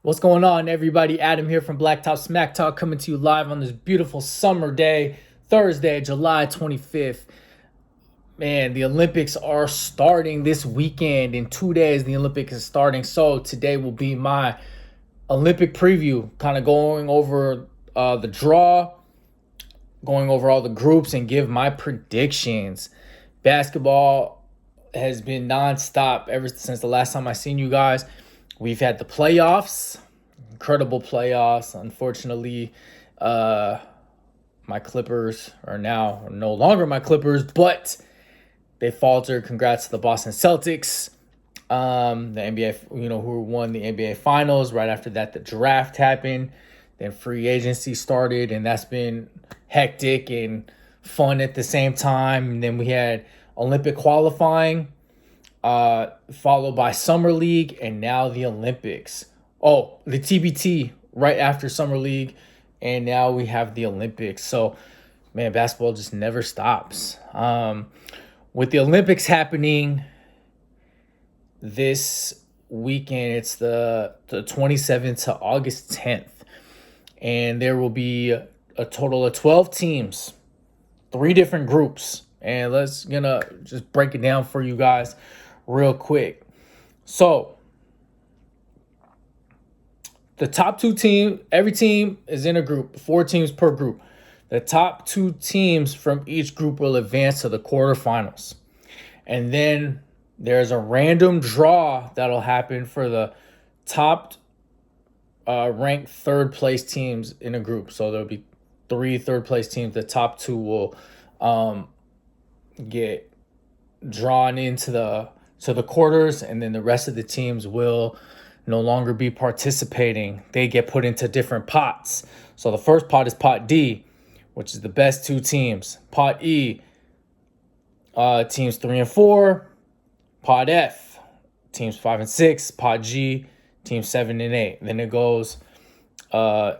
What's going on, everybody? Adam here from Blacktop SmackTalk, coming to you live on this beautiful summer day, Thursday, July 25th. Man, the Olympics are starting this weekend. In 2 days, the Olympics is starting. So today will be my Olympic preview, kind of going over the draw, going over all the groups, and give my predictions. Basketball has been nonstop ever since the last time I seen you guys. We've had the playoffs, incredible playoffs. Unfortunately, my Clippers are now no longer my Clippers, but they faltered. Congrats to the Boston Celtics, the NBA, who won the NBA Finals. Right after that, the draft happened. Then free agency started, and that's been hectic and fun at the same time. And then we had Olympic qualifying, followed by Summer League, and now the Olympics. Oh, the TBT right after Summer League, and now we have the Olympics. So, man, basketball just never stops. With the Olympics happening this weekend, it's the 27th to August 10th, and there will be a total of 12 teams, 3 different groups, and let's just break it down for you guys real quick. So the top 2 teams, every team is in a group, 4 teams per group. The top 2 teams from each group will advance to the quarterfinals. And then there's a random draw that'll happen for the top ranked third place teams in a group. So there'll be 3 third place teams. The top 2 will get drawn into the quarters, and then the rest of the teams will no longer be participating. They get put into different pots. So the first pot is Pot D, which is the best 2 teams. Pot E, teams 3 and 4. Pot F, teams 5 and 6. Pot G, teams 7 and 8. Then it goes, the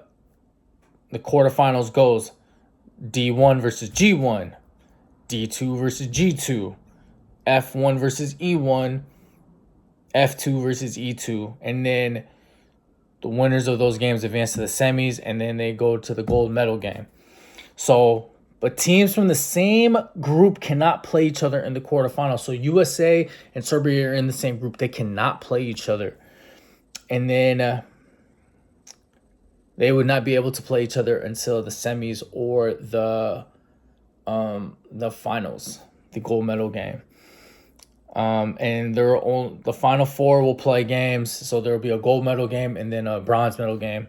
quarterfinals goes D1 versus G1, D2 versus G2, F1 versus E1, F2 versus E2, and then the winners of those games advance to the semis, and then they go to the gold medal game. So, but teams from the same group cannot play each other in the quarterfinals. So USA and Serbia are in the same group. They cannot play each other. And then they would not be able to play each other until the semis or the finals, the gold medal game. And the final 4 will play games. So there will be a gold medal game and then a bronze medal game.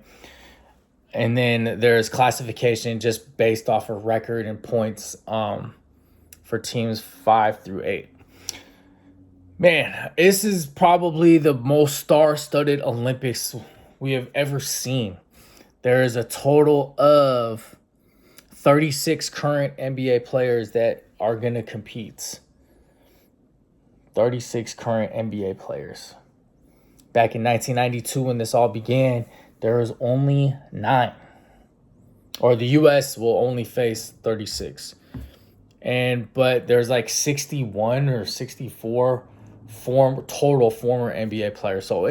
And then there's classification just based off of record and points for teams 5 through 8. Man, this is probably the most star-studded Olympics we have ever seen. There is a total of 36 current NBA players that are going to compete. 36 current NBA players. Back in 1992, when this all began, there was only 9. Or the U.S. will only face 36. But there's like 61 or 64 total former NBA players. So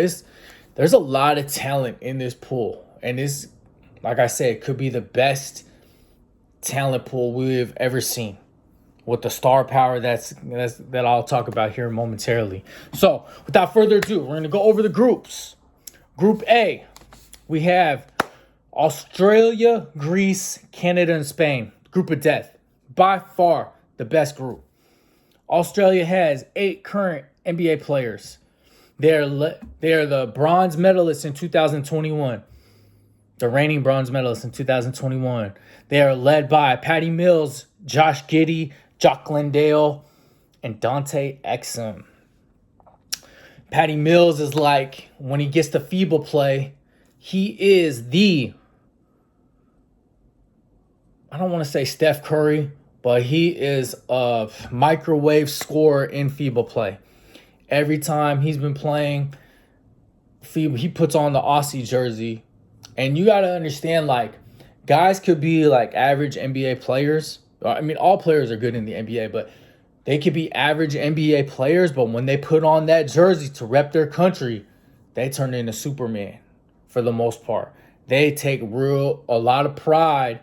there's a lot of talent in this pool. And this, like I said, it could be the best talent pool we've ever seen, with the star power that I'll talk about here momentarily. So, without further ado, we're going to go over the groups. Group A, we have Australia, Greece, Canada, and Spain. Group of death. By far the best group. Australia has 8 current NBA players. They are the bronze medalists in 2021. The reigning bronze medalists in 2021. They are led by Patty Mills, Josh Giddey, Jock Glendale, and Dante Exum. Patty Mills is like, when he gets to FIBA play, he is I don't want to say Steph Curry, but he is a microwave scorer in FIBA play. Every time he's been playing FIBA, he puts on the Aussie jersey. And you got to understand, like, guys could be like average NBA players. I mean, all players are good in the NBA, but they could be average NBA players. But when they put on that jersey to rep their country, they turn into Superman. for the most part. They take a lot of pride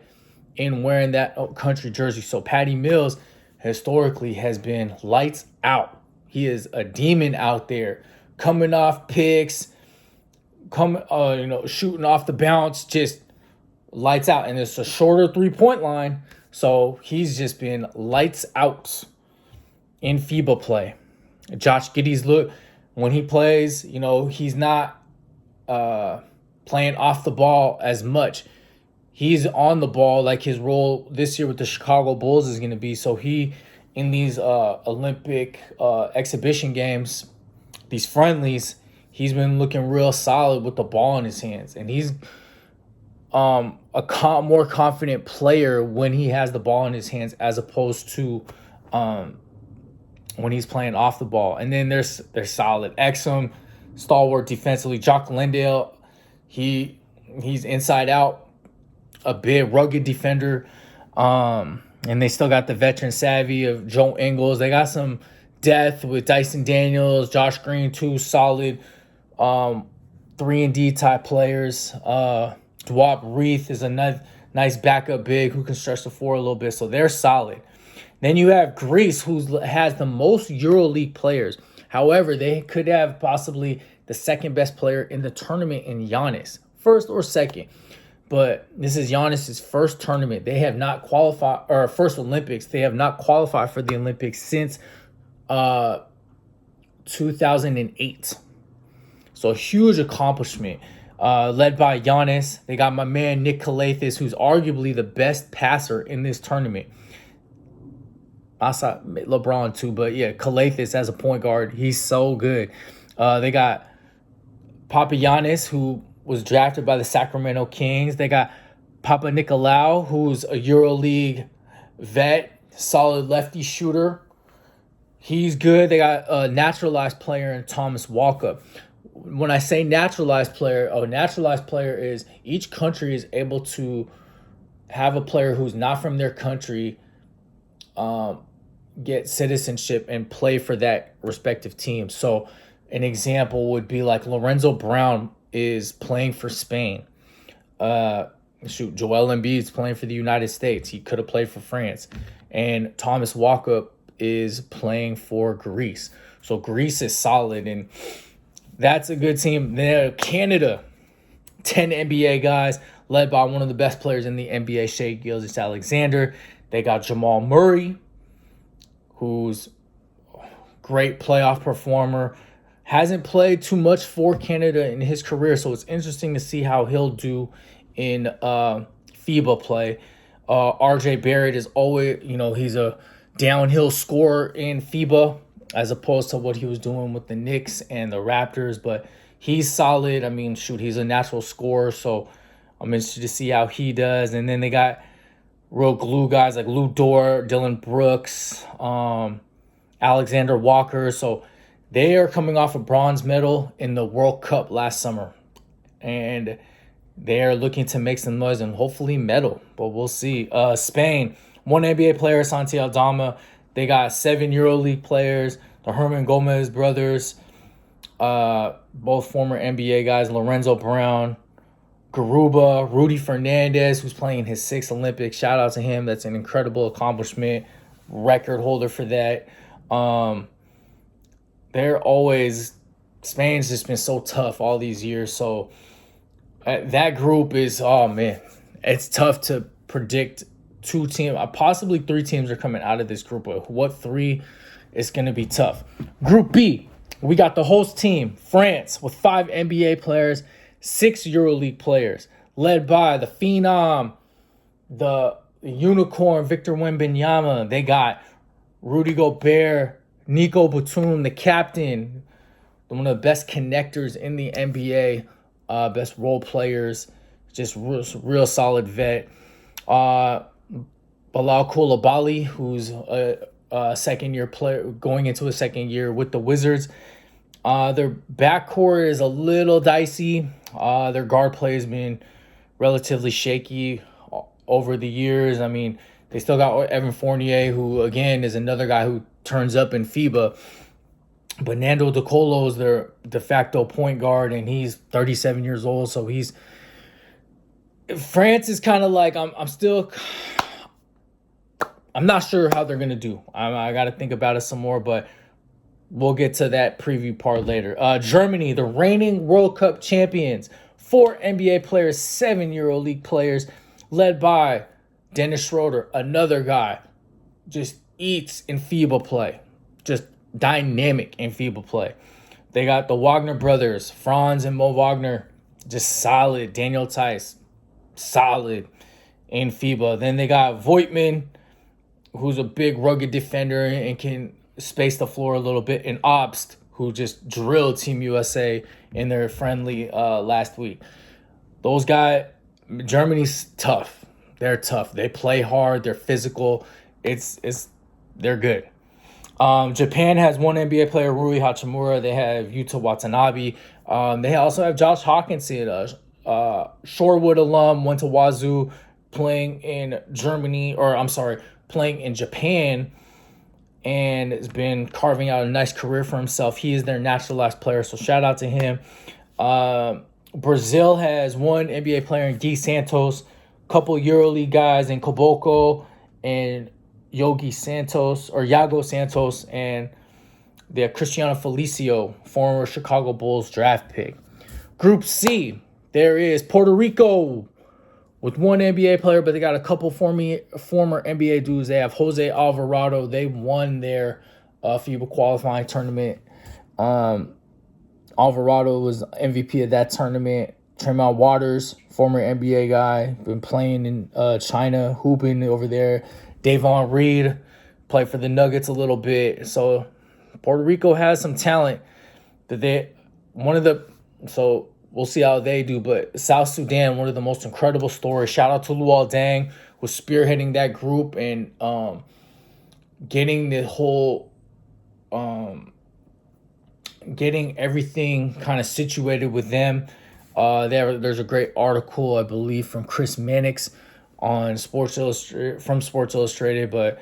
in wearing that country jersey. So Patty Mills historically has been lights out. He is a demon out there, coming off picks, shooting off the bounce, just lights out. And it's a shorter 3-point line, so he's just been lights out in FIBA play. Josh Giddey's look when he plays, he's not playing off the ball as much. He's on the ball, like his role this year with the Chicago Bulls is going to be. So he, in these Olympic exhibition games, these friendlies, he's been looking real solid with the ball in his hands. And he's a more confident player when he has the ball in his hands as opposed to when he's playing off the ball. And then they're solid. Exum, stalwart defensively. Jock Lindale, he's inside out. A big rugged defender, and they still got the veteran savvy of Joe Ingles. They got some depth with Dyson Daniels, Josh Green, 2 solid 3-and-D type players. Dwop Reith is a nice backup big who can stretch the floor a little bit, so they're solid. Then you have Greece, who has the most EuroLeague players. However, they could have possibly the second best player in the tournament in Giannis, first or second. But this is Giannis's first tournament. They have not qualified, or first Olympics. They have not qualified for the Olympics since 2008. So a huge accomplishment. Led by Giannis. They got my man Nick Calathis, who's arguably the best passer in this tournament. I saw LeBron too, but yeah, Calathis as a point guard, he's so good. They got Papagiannis, who was drafted by the Sacramento Kings. They got Papa Nicolau, who's a EuroLeague vet, solid lefty shooter. He's good. They got a naturalized player in Thomas Walkup. When I say naturalized player, a naturalized player is each country is able to have a player who's not from their country get citizenship and play for that respective team. So an example would be like Lorenzo Brown is playing for Spain. Joel Embiid is playing for the United States. He could have played for France. And Thomas Walkup is playing for Greece. So Greece is solid, and that's a good team. Then Canada, 10 NBA guys, led by one of the best players in the NBA, Shai Gilgeous-Alexander. They got Jamal Murray, who's a great playoff performer. Hasn't played too much for Canada in his career, so it's interesting to see how he'll do in FIBA play. RJ Barrett is always, he's a downhill scorer in FIBA as opposed to what he was doing with the Knicks and the Raptors, but he's solid. I mean, he's a natural scorer, so I'm interested to see how he does. And then they got real glue guys like Lou Dort, Dylan Brooks, Alexander Walker, so they are coming off a bronze medal in the World Cup last summer, and they are looking to make some noise and hopefully medal, but we'll see. Spain, 1 NBA player, Santi Aldama. They got 7 EuroLeague players, the Herman Gomez brothers, both former NBA guys, Lorenzo Brown, Garuba, Rudy Fernandez, who's playing his 6th Olympics. Shout out to him. That's an incredible accomplishment. Record holder for that. Spain's just been so tough all these years. So that group is, it's tough to predict 2 teams. Possibly 3 teams are coming out of this group. But what 3 is going to be tough. Group B, we got the host team, France, with 5 NBA players, 6 EuroLeague players, led by the Phenom, the Unicorn, Victor Wembanyama. They got Rudy Gobert, Nico Batum, the captain, one of the best connectors in the NBA, best role players, just real solid vet. Bilal Coulibaly, who's a second-year player, going into a second year with the Wizards. Their backcourt is a little dicey. Their guard play has been relatively shaky over the years. I mean, they still got Evan Fournier, who, again, is another guy who turns up in FIBA. But Nando De Colo is their de facto point guard, and he's 37 years old. So France is kind of like I'm not sure how they're gonna do. I got to think about it some more, but we'll get to that preview part later. Germany, the reigning World Cup champions, 4 NBA players, 7 EuroLeague players, led by Dennis Schroeder, another guy, just eats in FIBA play, just dynamic in FIBA play. They got the Wagner brothers, Franz and Mo Wagner, just solid. Daniel Tice, solid in FIBA. Then they got Voigtman, who's a big rugged defender and can space the floor a little bit, and Obst, who just drilled Team USA in their friendly last week. Those guys, Germany's tough. They're tough. They play hard. They're physical. They're good. Japan has 1 NBA player, Rui Hachimura. They have Yuta Watanabe. They also have Josh Hawkinson, Shorewood alum, went to Wazoo, playing in playing in Japan, and has been carving out a nice career for himself. He is their naturalized player, so shout out to him. Brazil has 1 NBA player in Gui Santos, couple EuroLeague guys in Caboclo and Yago Santos, and they have Cristiano Felicio, former Chicago Bulls draft pick. Group C, there is Puerto Rico with 1 NBA player, but they got a couple former NBA dudes. They have Jose Alvarado. They won their FIBA qualifying tournament. Alvarado was MVP of that tournament. Tremont Waters, former NBA guy, been playing in China, hooping over there. Davon Reed played for the Nuggets a little bit. So Puerto Rico has some talent so we'll see how they do. But South Sudan, one of the most incredible stories. Shout out to Luol Deng, who's spearheading that group and getting the whole getting everything kind of situated with them. There's a great article, I believe, from Chris Mannix on Sports Illustrated, but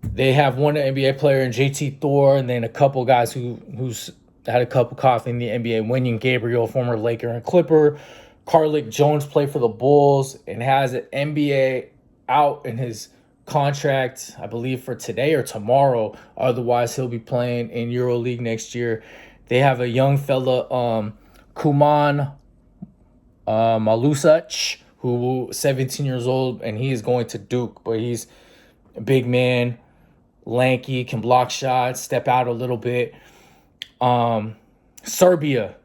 they have 1 NBA player in JT Thor, and then a couple guys who's had a cup of coffee in the NBA. Wenyen Gabriel, former Laker and Clipper. Carlik Jones played for the Bulls and has an NBA out in his contract, I believe, for today or tomorrow. Otherwise, he'll be playing in EuroLeague next year. They have a young fella, Kuman Malusac, who 17 years old, and he is going to Duke, but he's a big man, lanky, can block shots, step out a little bit. Serbia,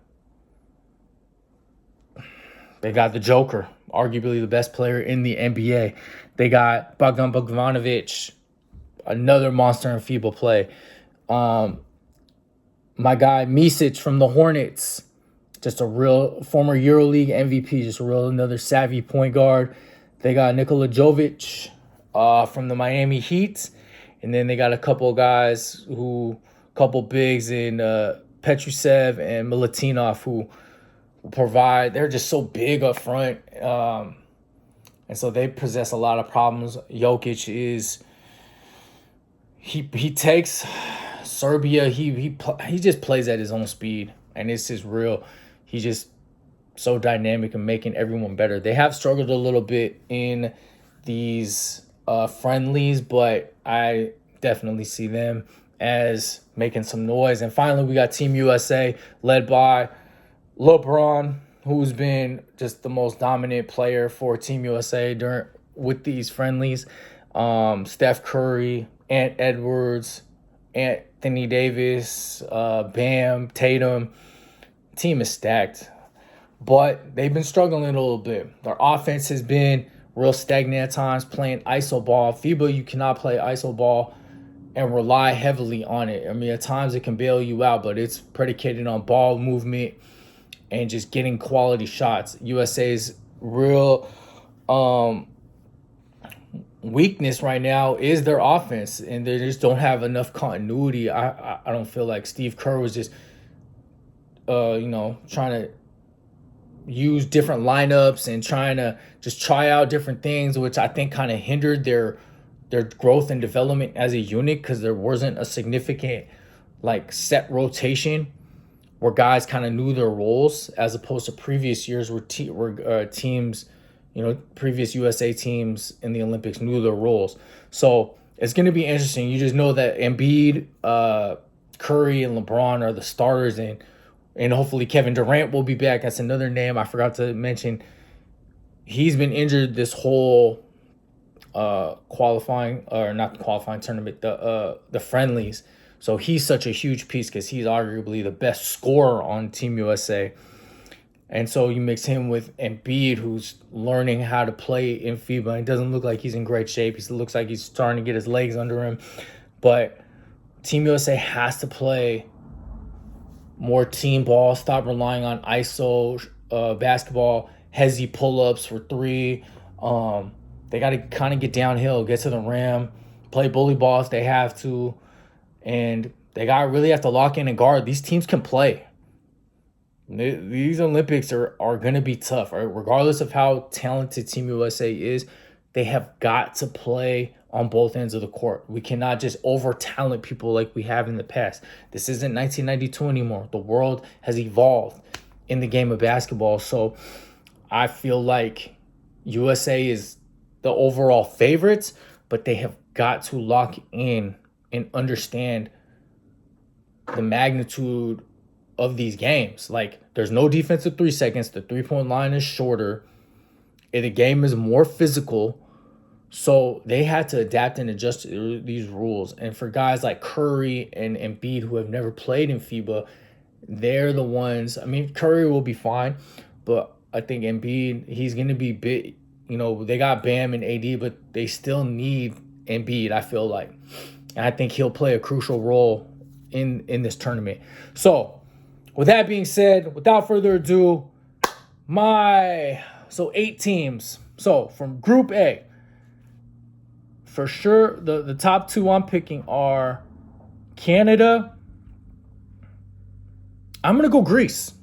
they got the Joker, arguably the best player in the NBA. They got Bogdan Bogdanovic, another monster in FIBA play. My guy Micic from the Hornets, just a real former EuroLeague MVP, just a real another savvy point guard. They got Nikola Jovic from the Miami Heat. And then they got a couple bigs in Petrusev and Milutinov who provide. They're just so big up front. And so they possess a lot of problems. Jokic he takes Serbia. He just plays at his own speed, and it's just real. He's just so dynamic and making everyone better. They have struggled a little bit in these friendlies, but I definitely see them as making some noise. And finally, we got Team USA led by LeBron, who's been just the most dominant player for Team USA with these friendlies. Steph Curry, Ant Edwards, Anthony Davis, Bam, Tatum. Team is stacked, but they've been struggling a little bit. Their offense has been real stagnant at times, playing iso ball. FIBA, you cannot play iso ball and rely heavily on it. I mean, at times it can bail you out, but it's predicated on ball movement and just getting quality shots. USA's real weakness right now is their offense, and they just don't have enough continuity. I don't feel like Steve Kerr was just trying to use different lineups and trying to just try out different things, which I think kind of hindered their growth and development as a unit, because there wasn't a significant like set rotation where guys kind of knew their roles, as opposed to previous years where teams, previous USA teams in the Olympics knew their roles. So it's going to be interesting. You just know that Embiid, Curry, and LeBron are the starters, and hopefully Kevin Durant will be back. That's another name I forgot to mention. He's been injured this whole qualifying, or not the qualifying tournament, the friendlies. So he's such a huge piece because he's arguably the best scorer on Team USA. And so you mix him with Embiid, who's learning how to play in FIBA. It doesn't look like he's in great shape. He looks like he's starting to get his legs under him. But Team USA has to play more team ball, stop relying on ISO basketball, hezzy pull-ups for three. They got to kind of get downhill, get to the rim, play bully ball if they have to. And they really have to lock in and guard. These teams can play. These Olympics are going to be tough, right? Regardless of how talented Team USA is, they have got to play on both ends of the court. We cannot just over-talent people like we have in the past. This isn't 1992 anymore. The world has evolved in the game of basketball. So I feel like USA is the overall favorites, but they have got to lock in and understand the magnitude of these games. Like, there's no defensive 3 seconds. The three-point line is shorter. The game is more physical. So they had to adapt and adjust to these rules. And for guys like Curry and Embiid, who have never played in FIBA, they're the ones. I mean, Curry will be fine, but I think Embiid, he's going to be big. They got Bam and AD, but they still need Embiid, I feel like. And I think he'll play a crucial role in this tournament. So with that being said, without further ado, 8 teams. So from Group A, for sure, the top 2 I'm picking are Canada. I'm going to go Greece.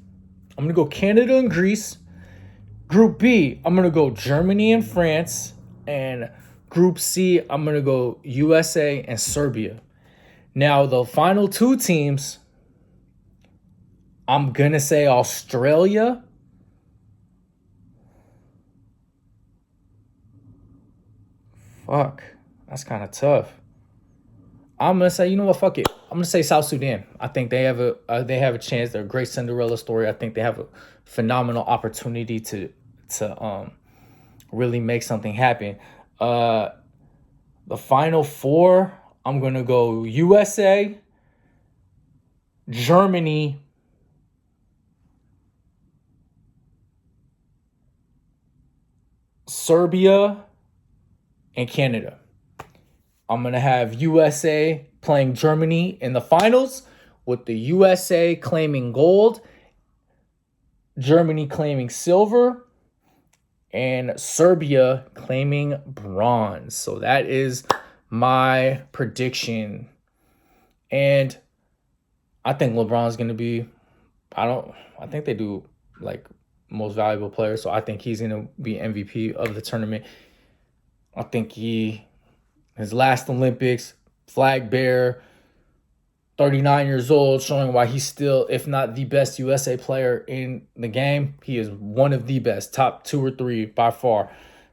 I'm going to go Canada and Greece. Group B, I'm going to go Germany and France. And Group C, I'm going to go USA and Serbia. Now, the final 2 teams, I'm going to say Australia. Fuck, that's kind of tough. I'm going to say, fuck it. I'm going to say South Sudan. I think they have a chance. They're a great Cinderella story. I think they have a phenomenal opportunity to really make something happen. The final 4, I'm going to go USA, Germany, Serbia, and Canada. I'm going to have USA playing Germany in the finals, with the USA claiming gold, Germany claiming silver, and Serbia claiming bronze. So that is my prediction. And I think LeBron's going to be, I think they do like most valuable player. So I think he's going to be MVP of the tournament. I think his last Olympics, flag bearer, 39 years old, showing why he's still, if not the best USA player in the game. He is one of the best, top 2 or 3 by far.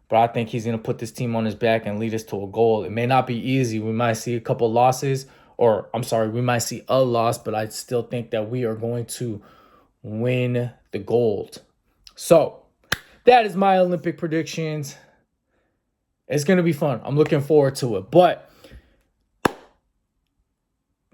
But I think he's going to put this team on his back and lead us to a goal. It may not be easy. We might see a couple losses, we might see a loss, but I still think that we are going to win the gold. So that is my Olympic predictions. It's going to be fun. I'm looking forward to it. But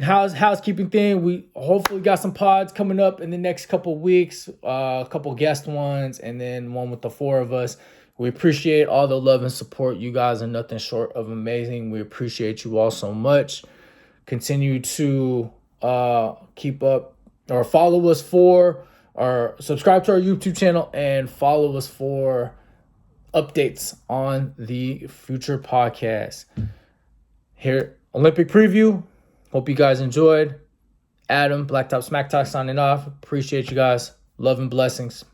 housekeeping thing, we hopefully got some pods coming up in the next couple weeks, a couple guest ones, and then one with the 4 of us. We appreciate all the love and support. You guys are nothing short of amazing. We appreciate you all so much. Continue to keep up or follow us or subscribe to our YouTube channel and follow us for updates on the future podcast. Here, Olympic preview. Hope you guys enjoyed. Adam, Blacktop, SmackTalk signing off. Appreciate you guys. Love and blessings.